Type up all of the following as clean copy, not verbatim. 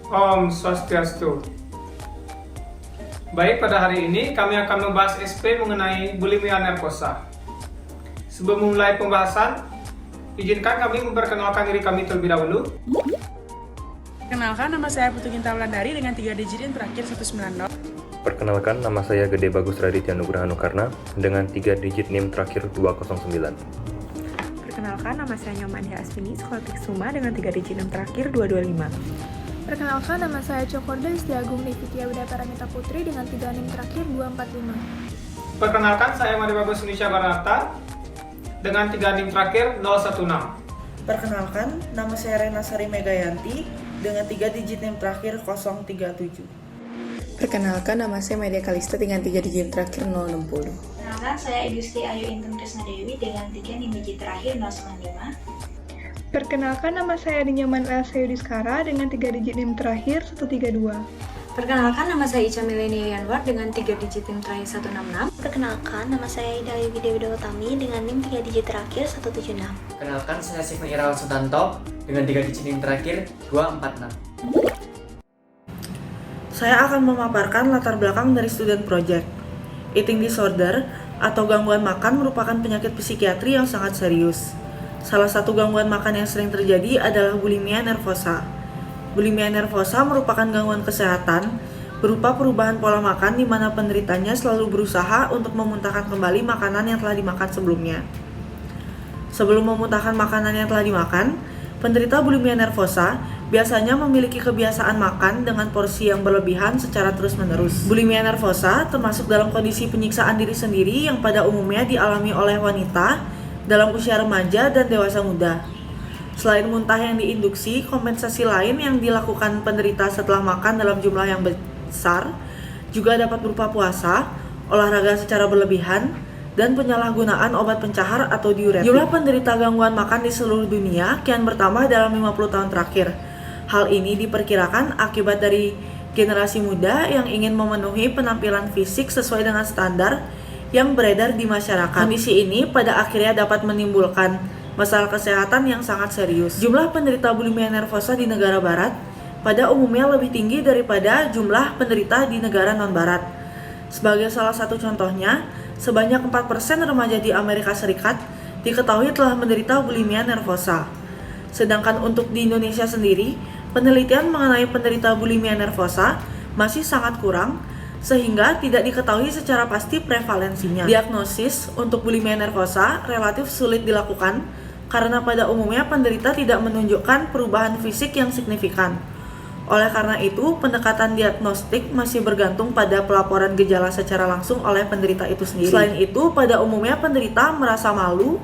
Om Swastiastu. Baik, pada hari ini kami akan membahas SP mengenai bulimia nervosa. Sebelum memulai pembahasan, izinkan kami memperkenalkan diri kami terlebih dahulu. Perkenalkan, nama saya Putu Ginta Wulandari dengan 3 digit yang terakhir 190. Perkenalkan, nama saya Gede Bagus Raditya Nugraha Nukarna dengan 3 digit NIM terakhir 209. Perkenalkan, nama saya Nyoman Aswini, Sekolah Suma dengan 3 digit NIM terakhir 225. Perkenalkan, nama saya Cokorda Istiagung Nivitya Wida Paramita Putri dengan 3 NIM terakhir 245. Perkenalkan, saya Made Bagus Indonesia Barata dengan 3 NIM terakhir 016. Perkenalkan, nama saya Rena Sari Megayanti dengan 3 digit NIM terakhir 037. Perkenalkan, nama saya Media Kalista dengan 3 digit terakhir 060. Perkenalkan, saya Igusti Ayu Inten Tresna Dewi dengan 3 NIM digit terakhir 095. Perkenalkan, nama saya Dinyaman Elsa Yudiskara dengan 3 digit NIM terakhir 132. Perkenalkan, nama saya Ica Milenia Yanwar dengan 3 digit NIM terakhir 166. Perkenalkan, nama saya Ida Ayu Dewi Utami dengan NIM 3 digit terakhir 176. Perkenalkan, saya Sigma Irawan Sutanto dengan 3 digit NIM terakhir 246. Saya akan memaparkan latar belakang dari student project. Eating disorder atau gangguan makan merupakan penyakit psikiatri yang sangat serius. Salah satu gangguan makan yang sering terjadi adalah bulimia nervosa. Bulimia nervosa merupakan gangguan kesehatan berupa perubahan pola makan di mana penderitanya selalu berusaha untuk memuntahkan kembali makanan yang telah dimakan sebelumnya. Sebelum memuntahkan makanan yang telah dimakan, penderita bulimia nervosa biasanya memiliki kebiasaan makan dengan porsi yang berlebihan secara terus-menerus. Bulimia nervosa termasuk dalam kondisi penyiksaan diri sendiri yang pada umumnya dialami oleh wanita dalam usia remaja dan dewasa muda. Selain muntah yang diinduksi, kompensasi lain yang dilakukan penderita setelah makan dalam jumlah yang besar juga dapat berupa puasa, olahraga secara berlebihan, dan penyalahgunaan obat pencahar atau diuretik. Jumlah penderita gangguan makan di seluruh dunia kian bertambah dalam 50 tahun terakhir. Hal ini diperkirakan akibat dari generasi muda yang ingin memenuhi penampilan fisik sesuai dengan standar yang beredar di masyarakat. Kondisi ini pada akhirnya dapat menimbulkan masalah kesehatan yang sangat serius. Jumlah penderita bulimia nervosa di negara barat pada umumnya lebih tinggi daripada jumlah penderita di negara non-barat. Sebagai salah satu contohnya, sebanyak 4% remaja di Amerika Serikat diketahui telah menderita bulimia nervosa. Sedangkan untuk di Indonesia sendiri, penelitian mengenai penderita bulimia nervosa masih sangat kurang, sehingga tidak diketahui secara pasti prevalensinya. Diagnosis untuk bulimia nervosa relatif sulit dilakukan karena pada umumnya penderita tidak menunjukkan perubahan fisik yang signifikan. Oleh karena itu, pendekatan diagnostik masih bergantung pada pelaporan gejala secara langsung oleh penderita itu sendiri. Selain itu, pada umumnya penderita merasa malu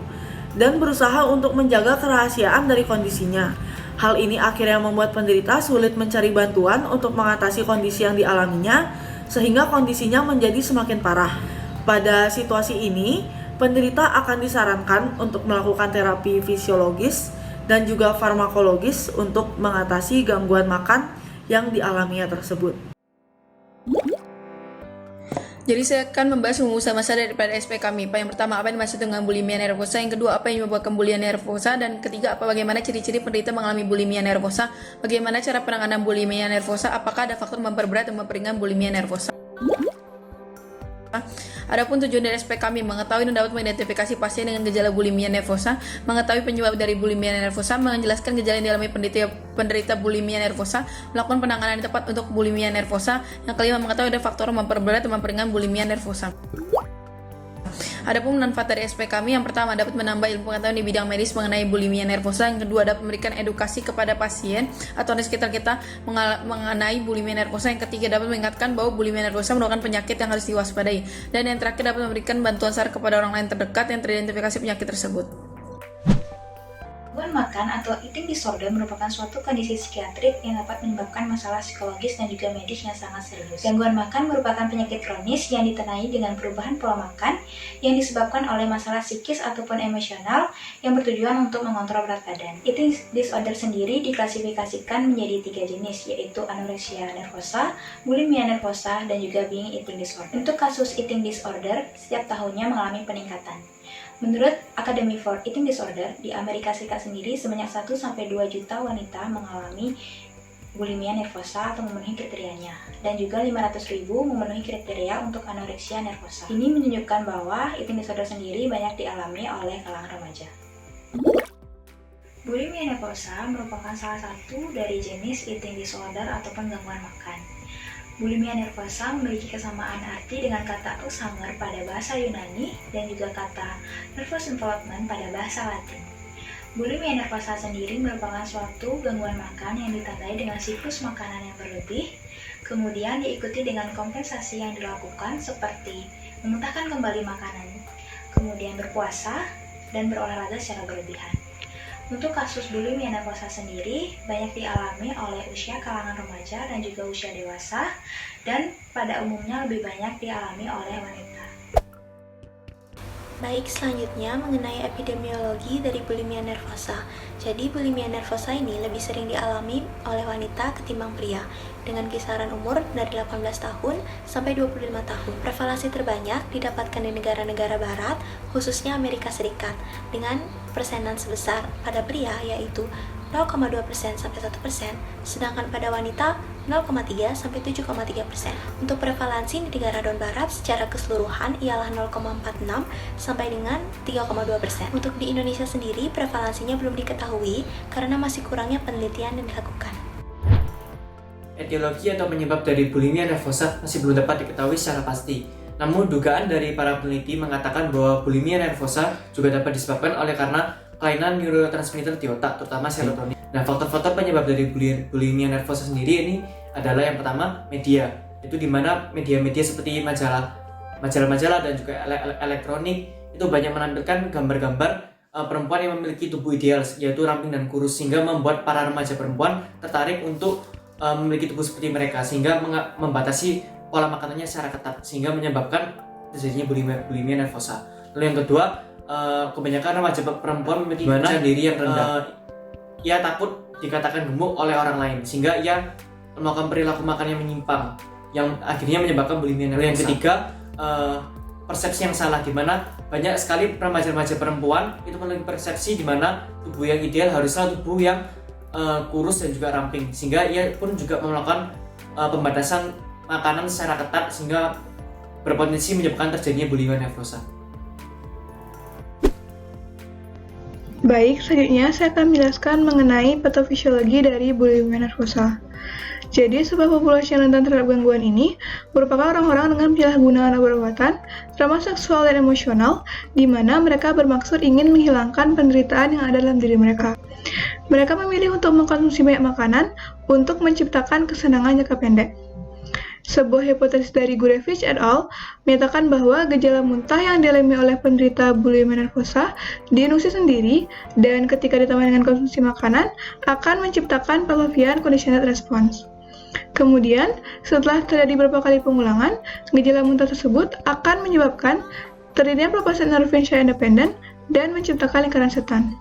dan berusaha untuk menjaga kerahasiaan dari kondisinya. Hal ini akhirnya membuat penderita sulit mencari bantuan untuk mengatasi kondisi yang dialaminya, sehingga kondisinya menjadi semakin parah. Pada situasi ini, penderita akan disarankan untuk melakukan terapi fisiologis dan juga farmakologis untuk mengatasi gangguan makan yang dialaminya tersebut. Jadi saya akan membahas masa daripada SP kami. Yang pertama, apa yang dimaksud dengan bulimia nervosa? Yang kedua, apa yang menyebabkan bulimia nervosa? Dan ketiga, bagaimana ciri-ciri penderita mengalami bulimia nervosa? Bagaimana cara penanganan bulimia nervosa? Apakah ada faktor memperberat dan memperingan bulimia nervosa? Adapun tujuan dari SP kami mengetahui dan dapat mengidentifikasi pasien dengan gejala bulimia nervosa, mengetahui penyebab dari bulimia nervosa, menjelaskan gejala yang dialami penderita bulimia nervosa, melakukan penanganan yang tepat untuk bulimia nervosa. Yang kelima, mengetahui ada faktor memperberat dan memperingan bulimia nervosa. Adapun manfaat dari SP kami, yang pertama dapat menambah ilmu pengetahuan di bidang medis mengenai bulimia nervosa, yang kedua dapat memberikan edukasi kepada pasien atau di sekitar kita mengenai bulimia nervosa, yang ketiga dapat mengingatkan bahwa bulimia nervosa merupakan penyakit yang harus diwaspadai, dan yang terakhir dapat memberikan bantuan saran kepada orang lain terdekat yang teridentifikasi penyakit tersebut. Gangguan makan atau eating disorder merupakan suatu kondisi psikiatrik yang dapat menyebabkan masalah psikologis dan juga medis yang sangat serius. Gangguan makan merupakan penyakit kronis yang ditandai dengan perubahan pola makan yang disebabkan oleh masalah psikis ataupun emosional yang bertujuan untuk mengontrol berat badan. Eating disorder sendiri diklasifikasikan menjadi 3 jenis, yaitu anorexia nervosa, bulimia nervosa, dan juga binge eating disorder. Untuk kasus eating disorder, setiap tahunnya mengalami peningkatan. Menurut Academy for Eating Disorder, di Amerika Serikat sendiri sebanyak 1-2 juta wanita mengalami bulimia nervosa atau memenuhi kriterianya, dan juga 500.000 memenuhi kriteria untuk anoreksia nervosa. Ini menunjukkan bahwa eating disorder sendiri banyak dialami oleh kalangan remaja. Bulimia nervosa merupakan salah satu dari jenis eating disorder ataupun gangguan makan. Bulimia nervosa memiliki kesamaan arti dengan kata Alzheimer pada bahasa Yunani dan juga kata nervous envelopment pada bahasa Latin. Bulimia nervosa sendiri merupakan suatu gangguan makan yang ditandai dengan siklus makanan yang berlebih, kemudian diikuti dengan kompensasi yang dilakukan seperti memuntahkan kembali makanan, kemudian berpuasa, dan berolahraga secara berlebihan. Untuk kasus bulimia nervosa sendiri banyak dialami oleh usia kalangan remaja dan juga usia dewasa, dan pada umumnya lebih banyak dialami oleh wanita. Baik, selanjutnya mengenai epidemiologi dari bulimia nervosa. Jadi, bulimia nervosa ini lebih sering dialami oleh wanita ketimbang pria, dengan kisaran umur dari 18 tahun sampai 25 tahun. Prevalensi terbanyak didapatkan di negara-negara barat, khususnya Amerika Serikat, dengan persenan sebesar pada pria yaitu 0,2% sampai 1%, sedangkan pada wanita 0,3 sampai 7,3%. Untuk prevalensi di negara don barat secara keseluruhan ialah 0,46 sampai dengan 3,2%. Untuk di Indonesia sendiri prevalensinya belum diketahui karena masih kurangnya penelitian yang dilakukan. Etiologi atau penyebab dari bulimia nervosa masih belum dapat diketahui secara pasti. Namun dugaan dari para peneliti mengatakan bahwa bulimia nervosa juga dapat disebabkan oleh karena kelainan neurotransmitter di otak, terutama serotonin. Nah, faktor-faktor penyebab dari bulimia nervosa sendiri ini adalah yang pertama media. Itu dimana media-media seperti majalah-majalah dan juga elektronik itu banyak menampilkan gambar-gambar perempuan yang memiliki tubuh ideal, yaitu ramping dan kurus, sehingga membuat para remaja perempuan tertarik untuk memiliki tubuh seperti mereka, sehingga membatasi pola makanannya secara ketat, sehingga menyebabkan terjadinya bulimia nervosa. Lalu yang kedua, kebanyakan remaja perempuan memiliki kepercayaan diri yang rendah. Ia takut dikatakan gemuk oleh orang lain, sehingga ia melakukan perilaku makan yang menyimpang, yang akhirnya menyebabkan bulimia nervosa. Yang ketiga, persepsi yang salah, di mana banyak sekali remaja-remaja perempuan itu memiliki persepsi di mana tubuh yang ideal haruslah tubuh yang kurus dan juga ramping, sehingga ia pun juga melakukan pembatasan makanan secara ketat, sehingga berpotensi menyebabkan terjadinya bulimia nervosa. Baik, selanjutnya saya akan menjelaskan mengenai patofisiologi dari bulimia nervosa. Jadi, sebuah populasi yang rentan terhadap gangguan ini merupakan orang-orang dengan penyalahgunaan obat-obatan, trauma seksual dan emosional, di mana mereka bermaksud ingin menghilangkan penderitaan yang ada dalam diri mereka. Mereka memilih untuk mengkonsumsi banyak makanan untuk menciptakan kesenangan jangka pendek. Sebuah hipotesis dari Gurevich et al. Menyatakan bahwa gejala muntah yang dialami oleh penderita bulimia nervosa diinduksi sendiri dan ketika ditambah dengan konsumsi makanan akan menciptakan Pavlovian conditioned response. Kemudian, setelah terjadi beberapa kali pengulangan, gejala muntah tersebut akan menyebabkan terjadinya pelepasan endorfin secara independen dan menciptakan lingkaran setan.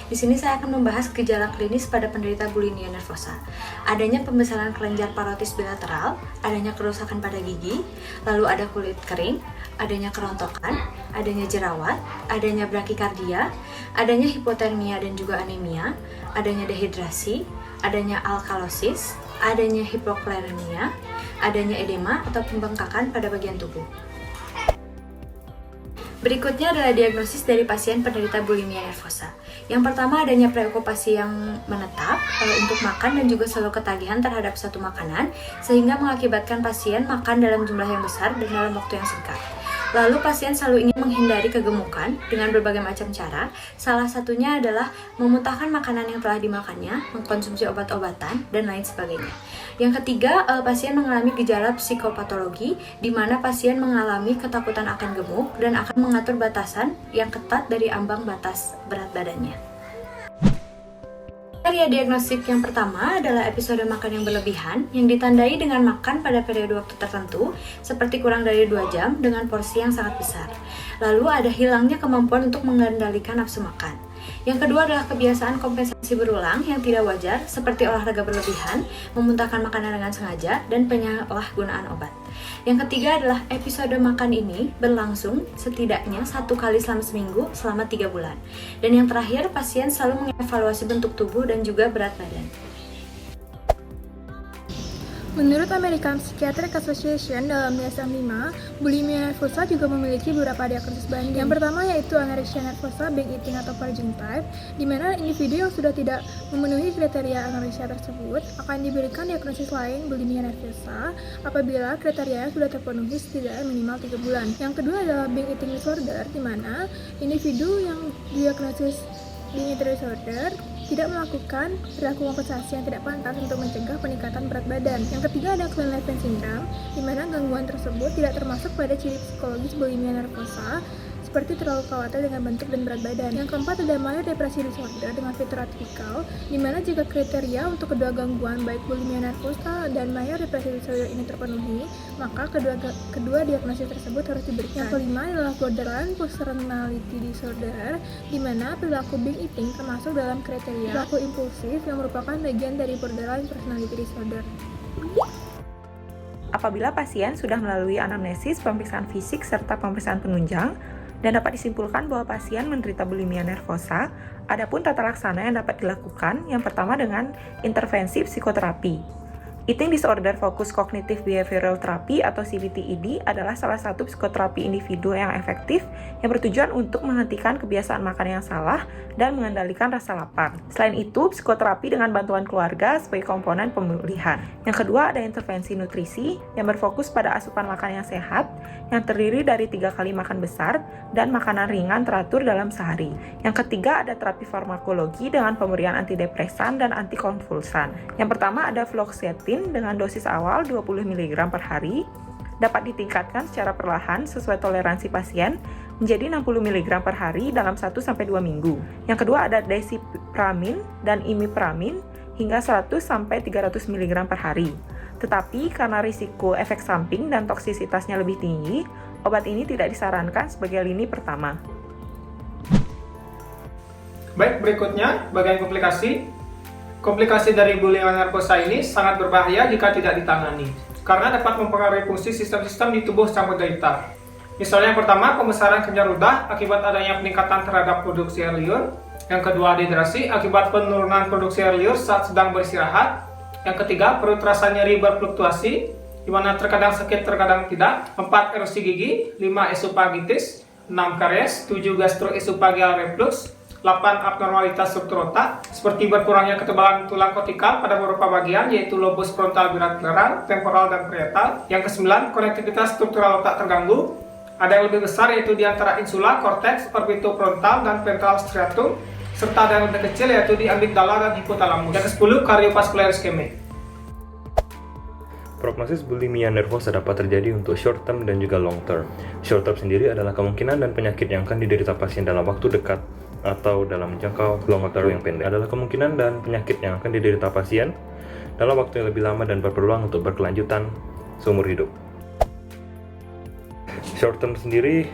Di sini saya akan membahas gejala klinis pada penderita bulimia nervosa. Adanya pembesaran kelenjar parotis bilateral, adanya kerusakan pada gigi, lalu ada kulit kering, adanya kerontokan, adanya jerawat, adanya brakikardia, adanya hipotermia dan juga anemia, adanya dehidrasi, adanya alkalosis, adanya hipokleremia, adanya edema atau pembengkakan pada bagian tubuh. Berikutnya adalah diagnosis dari pasien penderita bulimia nervosa. Yang pertama adanya preokupasi yang menetap untuk makan dan juga selalu ketagihan terhadap satu makanan, sehingga mengakibatkan pasien makan dalam jumlah yang besar dan dalam waktu yang singkat. Lalu pasien selalu ingin menghindari kegemukan dengan berbagai macam cara, salah satunya adalah memuntahkan makanan yang telah dimakannya, mengkonsumsi obat-obatan, dan lain sebagainya. Yang ketiga, pasien mengalami gejala psikopatologi, di mana pasien mengalami ketakutan akan gemuk dan akan mengatur batasan yang ketat dari ambang batas berat badannya. Kriteria diagnostik yang pertama adalah episode makan yang berlebihan yang ditandai dengan makan pada periode waktu tertentu seperti kurang dari 2 jam dengan porsi yang sangat besar. Lalu ada hilangnya kemampuan untuk mengendalikan nafsu makan. Yang kedua adalah kebiasaan kompensasi berulang yang tidak wajar seperti olahraga berlebihan, memuntahkan makanan dengan sengaja, dan penyalahgunaan obat. Yang ketiga adalah episode makan ini berlangsung setidaknya 1 kali selama seminggu selama 3 bulan. Dan yang terakhir, pasien selalu mengevaluasi bentuk tubuh dan juga berat badan. Menurut American Psychiatric Association dalam DSM-5, bulimia nervosa juga memiliki beberapa diagnosis banding. Yang pertama yaitu anorexia nervosa, binge eating atau purging type, di mana individu yang sudah tidak memenuhi kriteria anorexia tersebut akan diberikan diagnosis lain bulimia nervosa apabila kriterianya sudah terpenuhi setidaknya minimal 3 bulan. Yang kedua adalah binge eating disorder, di mana individu yang diagnosis binge eating disorder tidak melakukan perilaku kompensasi yang tidak pantas untuk mencegah peningkatan berat badan. Yang ketiga ada Klein-Levin syndrome, di mana gangguan tersebut tidak termasuk pada ciri psikologis bulimia nervosa, seperti terlalu khawatir dengan bentuk dan berat badan. Yang keempat ada major depresi disorder dengan fitur atipikal, di mana jika kriteria untuk kedua gangguan baik bulimia nervosa dan major depresi disorder ini terpenuhi, maka kedua diagnosis tersebut harus diberikan. Yang kelima adalah borderline personality disorder, di mana perilaku binge eating termasuk dalam kriteria perilaku impulsif yang merupakan bagian dari borderline personality disorder. Apabila pasien sudah melalui anamnesis, pemeriksaan fisik, serta pemeriksaan penunjang, dan dapat disimpulkan bahwa pasien menderita bulimia nervosa, adapun tata laksana yang dapat dilakukan, yang pertama dengan intervensi psikoterapi. Eating Disorder Focused Cognitive Behavioral Therapy atau CBT-ID adalah salah satu psikoterapi individu yang efektif yang bertujuan untuk menghentikan kebiasaan makan yang salah dan mengendalikan rasa lapar. Selain itu, psikoterapi dengan bantuan keluarga sebagai komponen pemulihan. Yang kedua ada intervensi nutrisi yang berfokus pada asupan makan yang sehat yang terdiri dari 3 kali makan besar dan makanan ringan teratur dalam sehari. Yang ketiga ada terapi farmakologi dengan pemberian antidepresan dan antikonvulsan. Yang pertama ada fluoxetine dengan dosis awal 20 mg per hari, dapat ditingkatkan secara perlahan sesuai toleransi pasien menjadi 60 mg per hari dalam 1-2 minggu. Yang kedua ada desipramin dan imipramine hingga 100-300 mg per hari. Tetapi karena risiko efek samping dan toksisitasnya lebih tinggi, obat ini tidak disarankan sebagai lini pertama. Baik, berikutnya bagian komplikasi. Komplikasi dari bulimia nervosa ini sangat berbahaya jika tidak ditangani, karena dapat mempengaruhi fungsi sistem-sistem di tubuh sang penderita. Misalnya yang pertama, pembesaran kelenjar ludah akibat adanya peningkatan terhadap produksi air liur. Yang kedua, dehidrasi akibat penurunan produksi air liur saat sedang beristirahat. Yang ketiga, perut rasa nyeri berfluktuasi, di mana terkadang sakit, terkadang tidak. 4, erosi gigi. 5, esofagitis. 6, karies. 7, gastroesophageal reflux. 8, abnormalitas struktur otak, seperti berkurangnya ketebalan tulang kortikal pada beberapa bagian, yaitu lobus frontal bilateral, temporal, dan parietal. Yang ke-9, konektivitas struktural otak terganggu. Ada yang lebih besar, yaitu di antara insula, korteks, orbitofrontal, dan ventral striatum, serta ada yang lebih kecil, yaitu di amigdala dan hipotalamus. Yang ke-10, kardiovaskular iskemia. Prognosis bulimia nervosa dapat terjadi untuk short term dan juga long term. Short term sendiri adalah kemungkinan dan penyakit yang akan diderita pasien dalam waktu dekat atau dalam jangka long term yang pendek. Adalah kemungkinan dan penyakit yang akan diderita pasien dalam waktu yang lebih lama dan berpeluang untuk berkelanjutan seumur hidup. Short term sendiri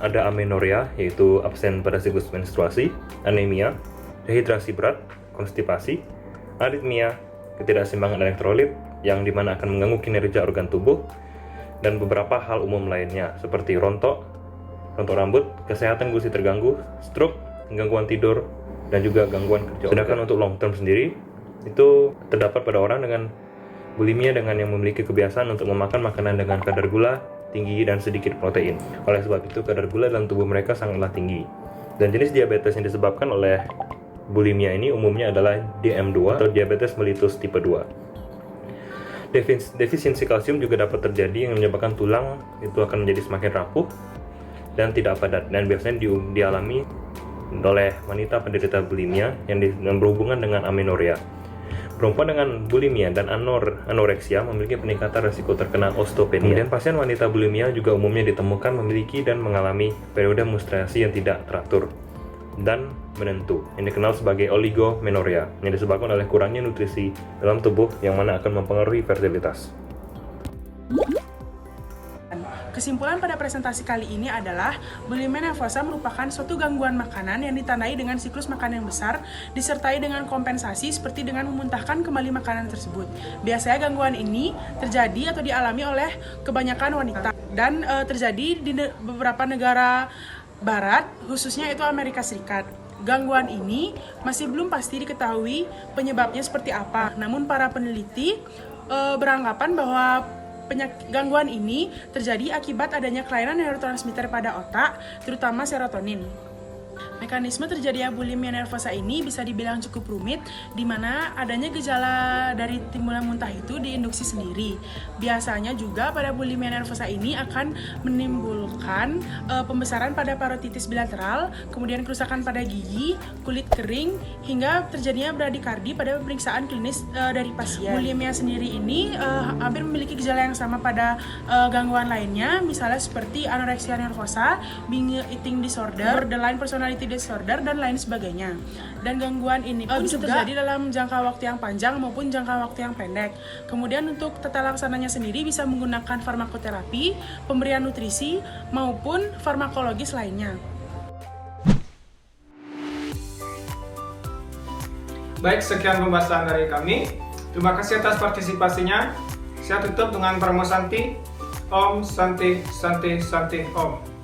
ada amenorrea, yaitu absen pada siklus menstruasi, anemia, dehidrasi berat, konstipasi, aritmia, ketidakseimbangan elektrolit, yang dimana akan mengganggu kinerja organ tubuh, dan beberapa hal umum lainnya seperti rontok rambut, kesehatan gusi terganggu, stroke, gangguan tidur, dan juga gangguan kerja. Sedangkan untuk long term sendiri, itu terdapat pada orang dengan bulimia dengan yang memiliki kebiasaan untuk memakan makanan dengan kadar gula tinggi dan sedikit protein. Oleh sebab itu, kadar gula dalam tubuh mereka sangatlah tinggi. Dan jenis diabetes yang disebabkan oleh bulimia ini umumnya adalah DM2 atau diabetes mellitus tipe 2. Defisiensi kalsium juga dapat terjadi yang menyebabkan tulang itu akan menjadi semakin rapuh dan tidak padat, dan biasanya dialami oleh wanita penderita bulimia yang berhubungan dengan amenorrea. Perempuan dengan bulimia dan anoreksia memiliki peningkatan risiko terkena osteopenia. Kemudian pasien wanita bulimia juga umumnya ditemukan memiliki dan mengalami periode menstruasi yang tidak teratur dan menentu, yang dikenal sebagai oligomenorrhea, yang disebabkan oleh kurangnya nutrisi dalam tubuh yang mana akan mempengaruhi fertilitas. Kesimpulan pada presentasi kali ini adalah bulimia nervosa merupakan suatu gangguan makanan yang ditandai dengan siklus makan yang besar, disertai dengan kompensasi seperti dengan memuntahkan kembali makanan tersebut. Biasanya gangguan ini terjadi atau dialami oleh kebanyakan wanita dan terjadi di beberapa negara barat, khususnya itu Amerika Serikat. Gangguan ini masih belum pasti diketahui penyebabnya seperti apa. Namun para peneliti beranggapan bahwa gangguan ini terjadi akibat adanya kelainan neurotransmitter pada otak, terutama serotonin. Mekanisme terjadinya bulimia nervosa ini bisa dibilang cukup rumit, di mana adanya gejala dari timbulan muntah itu diinduksi sendiri. Biasanya juga pada bulimia nervosa ini akan menimbulkan pembesaran pada parotitis bilateral, kemudian kerusakan pada gigi, kulit kering, hingga terjadinya bradikardi pada pemeriksaan klinis dari pasien. Bulimia sendiri ini hampir memiliki gejala yang sama pada gangguan lainnya, misalnya seperti anoreksia nervosa, binge eating disorder, borderline personality disorder, dan lain sebagainya. Dan gangguan ini pun bisa terjadi dalam jangka waktu yang panjang maupun jangka waktu yang pendek. Kemudian untuk tata laksananya sendiri bisa menggunakan farmakoterapi, pemberian nutrisi, maupun farmakologis lainnya. Baik, sekian pembahasan dari kami. Terima kasih atas partisipasinya. Saya tutup dengan Paramo Santi. Om Santi Santi Santi Om.